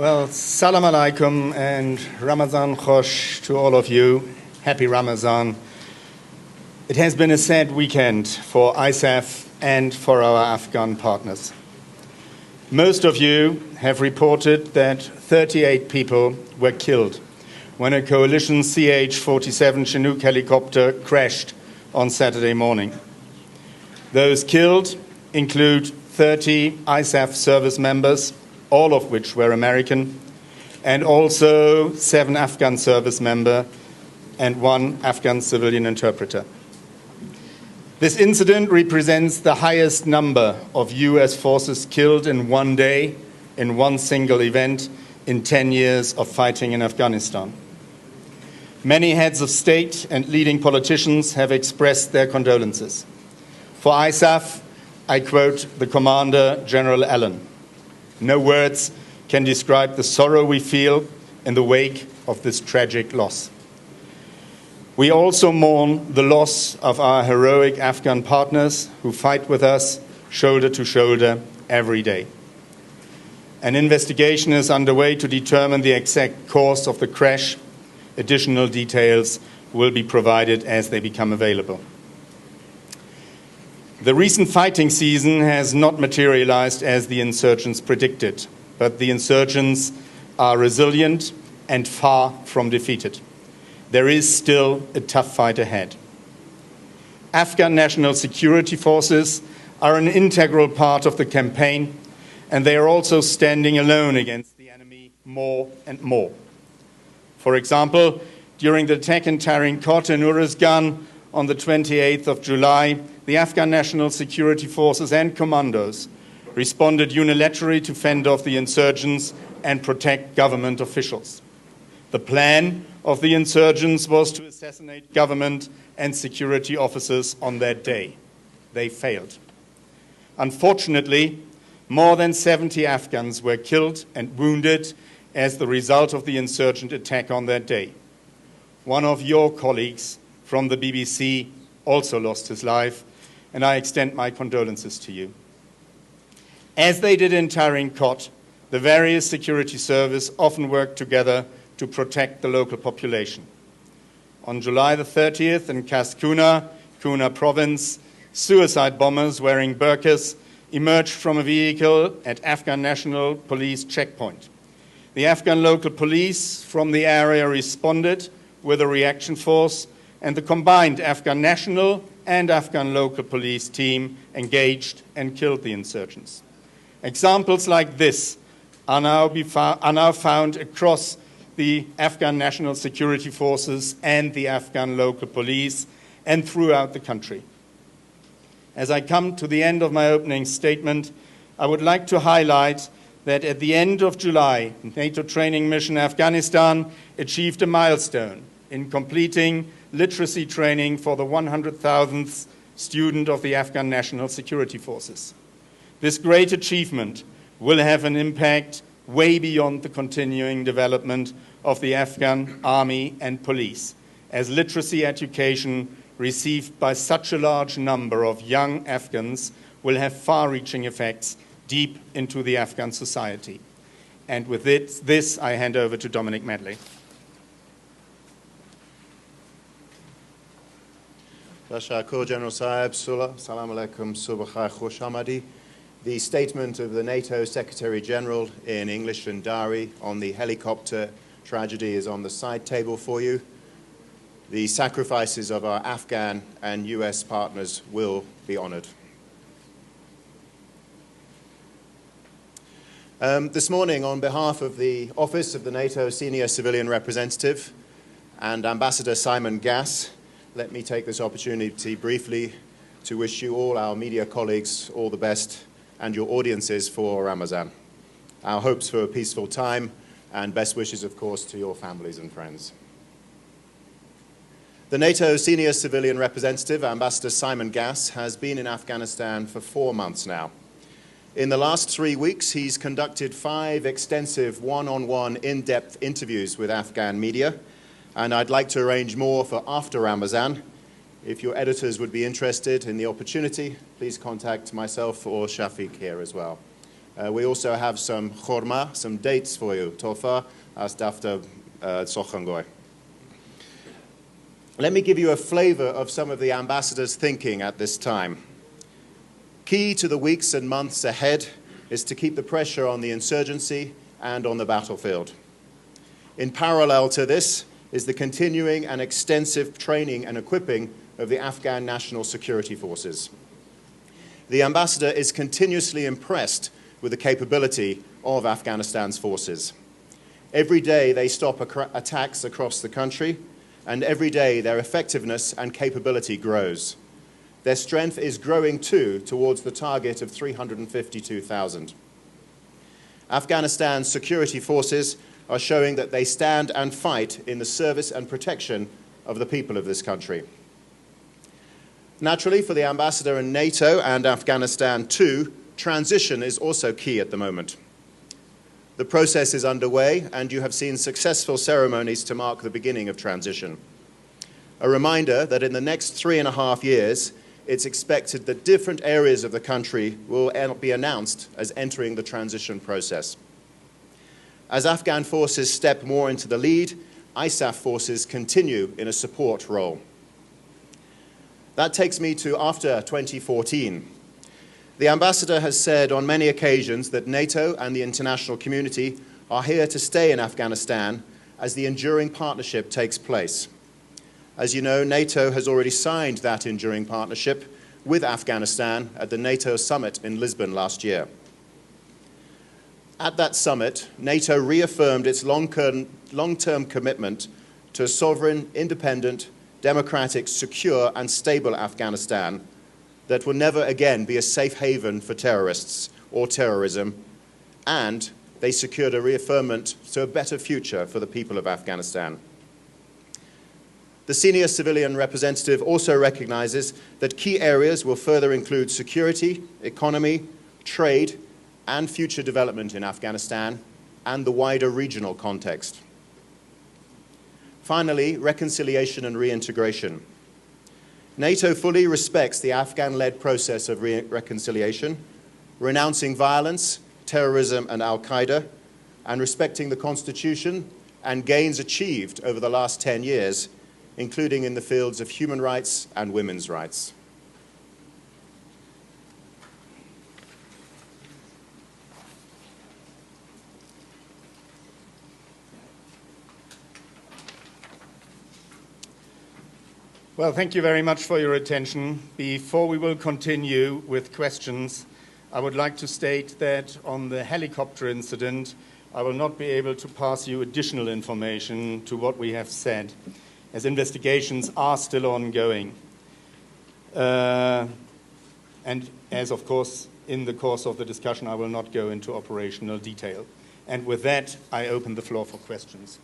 Well, Salam Alaikum and Ramazan Khosh to all of you. Happy Ramazan. It has been a sad weekend for ISAF and for our Afghan partners. Most of you have reported that 38 people were killed when a coalition CH-47 Chinook helicopter crashed on Saturday morning. Those killed include 30 ISAF service members, all of which were American, and also 7 Afghan service members and 1 Afghan civilian interpreter. This incident represents the highest number of US forces killed in one day, in one single event, in 10 years of fighting in Afghanistan. Many heads of state and leading politicians have expressed their condolences. For ISAF, I quote the Commander, General Allen. No words can describe the sorrow we feel in the wake of this tragic loss. We also mourn the loss of our heroic Afghan partners who fight with us shoulder to shoulder every day. An investigation is underway to determine the exact cause of the crash. Additional details will be provided as they become available. The recent fighting season has not materialized as the insurgents predicted, but the insurgents are resilient and far from defeated. There is still a tough fight ahead. Afghan national security forces are an integral part of the campaign, and they are also standing alone against the enemy more and more. For example, during the attack in Tarin Kot in Uruzgan on the 28th of July, the Afghan National Security Forces and commandos responded unilaterally to fend off the insurgents and protect government officials. The plan of the insurgents was to assassinate government and security officers on that day. They failed. Unfortunately, more than 70 Afghans were killed and wounded as the result of the insurgent attack on that day. One of your colleagues from the BBC also lost his life, and I extend my condolences to you. As they did in Tarin Kot, the various security services often work together to protect the local population. On July the 30th in Kuna province, suicide bombers wearing burqas emerged from a vehicle at Afghan National Police checkpoint. The Afghan local police from the area responded with a reaction force, and the combined Afghan national and Afghan local police team engaged and killed the insurgents. Examples like this are now found across the Afghan National Security Forces and the Afghan local police and throughout the country. As I come to the end of my opening statement, I would like to highlight that at the end of July, NATO training mission Afghanistan achieved a milestone in completing literacy training for the 100,000th student of the Afghan National Security Forces. This great achievement will have an impact way beyond the continuing development of the Afghan army and police, as literacy education received by such a large number of young Afghans will have far-reaching effects deep into the Afghan society. And with this, I hand over to Dominic Medley. Tashakkur, General Saab, Salam alaikum, subh khair, khosh amadi. The statement of the NATO Secretary General in English and Dari on the helicopter tragedy is on the side table for you. The sacrifices of our Afghan and US partners will be honored. This morning, on behalf of the Office of the NATO Senior Civilian Representative and Ambassador Simon Gass, let me take this opportunity briefly to wish you all, our media colleagues, all the best, and your audiences for Ramadan. Our hopes for a peaceful time, and best wishes, of course, to your families and friends. The NATO Senior Civilian Representative, Ambassador Simon Gass, has been in Afghanistan for 4 months now. In the last 3 weeks, he's conducted 5 extensive one-on-one, in-depth interviews with Afghan media, and I'd like to arrange more for after Ramadan. If your editors would be interested in the opportunity, please contact myself or Shafiq here as well. We also have some khorma, some dates for you. Tofa, as dafta sochangoy. Let me give you a flavor of some of the ambassador's thinking at this time. Key to the weeks and months ahead is to keep the pressure on the insurgency and on the battlefield. In parallel to this is the continuing and extensive training and equipping of the Afghan National Security Forces. The ambassador is continuously impressed with the capability of Afghanistan's forces. Every day they stop attacks across the country, and every day their effectiveness and capability grows. Their strength is growing too towards the target of 352,000. Afghanistan's security forces are showing that they stand and fight in the service and protection of the people of this country. Naturally, for the ambassador and NATO and Afghanistan too, transition is also key at the moment. The process is underway, and you have seen successful ceremonies to mark the beginning of transition. A reminder that in the next 3.5 years, it's expected that different areas of the country will be announced as entering the transition process. As Afghan forces step more into the lead, ISAF forces continue in a support role. That takes me to after 2014. The ambassador has said on many occasions that NATO and the international community are here to stay in Afghanistan as the enduring partnership takes place. As you know, NATO has already signed that enduring partnership with Afghanistan at the NATO summit in Lisbon last year. At that summit, NATO reaffirmed its long-term commitment to a sovereign, independent, democratic, secure, and stable Afghanistan that will never again be a safe haven for terrorists or terrorism, and they secured a reaffirmment to a better future for the people of Afghanistan. The senior civilian representative also recognizes that key areas will further include security, economy, trade, and future development in Afghanistan and the wider regional context. Finally, reconciliation and reintegration. NATO fully respects the Afghan-led process of reconciliation, renouncing violence, terrorism, and al-Qaeda, and respecting the Constitution and gains achieved over the last 10 years, including in the fields of human rights and women's rights. Well, thank you very much for your attention. Before we will continue with questions, I would like to state that on the helicopter incident, I will not be able to pass you additional information to what we have said, as investigations are still ongoing. And as, of course, in the course of the discussion, I will not go into operational detail. And with that, I open the floor for questions.